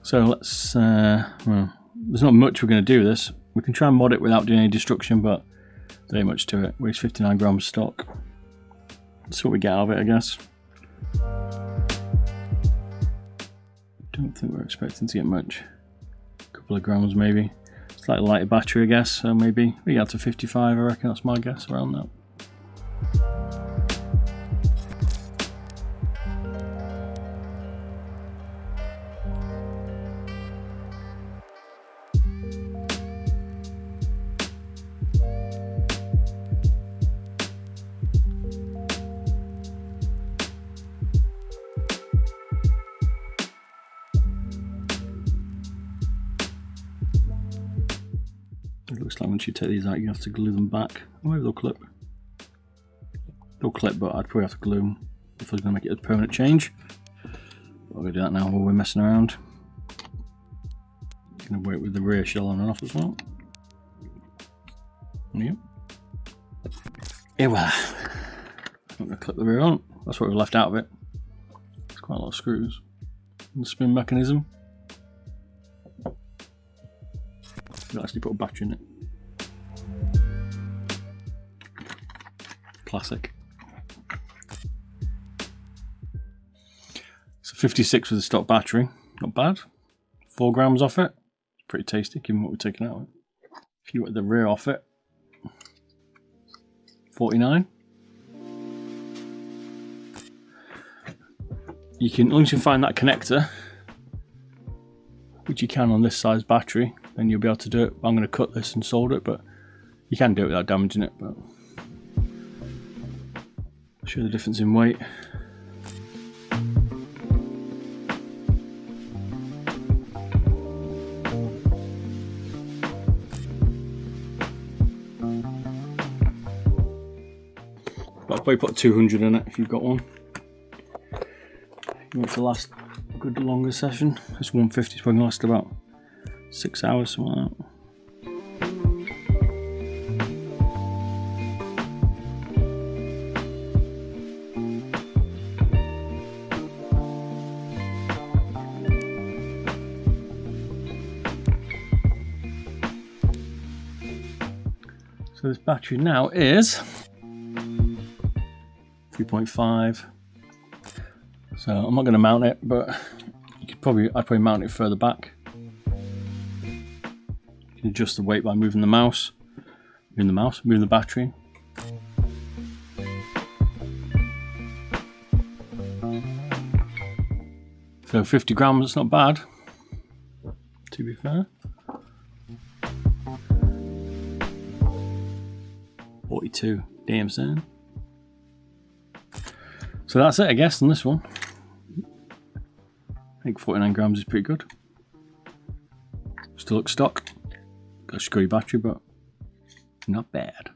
So let's, well, there's not much we're going to do with this. We can try and mod it without doing any destruction, but there ain't much to it. Weighs 59 grams stock. That's what we get out of it, I guess. Don't think we're expecting to get much. A couple of grams maybe. Slightly lighter battery, I guess, so maybe we get to 55, I reckon. That's my guess, around that. It looks like once you take these out, you have to glue them back. Oh, maybe they'll clip. They'll clip, but I'd probably have to glue them if I was going to make it a permanent change. But I'm going to do that now while we're messing around. Going to wait with the rear shell on and off as well. Yep. Yeah, well, I'm going to clip the rear on. That's what we've left out of it. It's quite a lot of screws. And the spin mechanism. You actually put a battery in it. Classic. So 56 with a stock battery, not bad. 4 grams off it, pretty tasty given what we're taking out of it. If you wet the rear off it, 49. You can, once you find that connector, which you can on this size battery, then you'll be able to do it. I'm going to cut this and solder it, but you can do it without damaging it. But I'll show you the difference in weight. But I'll probably put 200 in it if you've got one. You want it to last a good longer session. This 150 is probably going to last about 6 hours, something like that. So this battery now is 3.5. So I'm not going to mount it, but you could I'd probably mount it further back. You can adjust the weight by moving the mouse, moving the battery. So 50 grams, it's not bad, to be fair. 42, damn son. So that's it, I guess, on this one. I think 49 grams is pretty good. Still looks stock. Got a screwy battery, but not bad.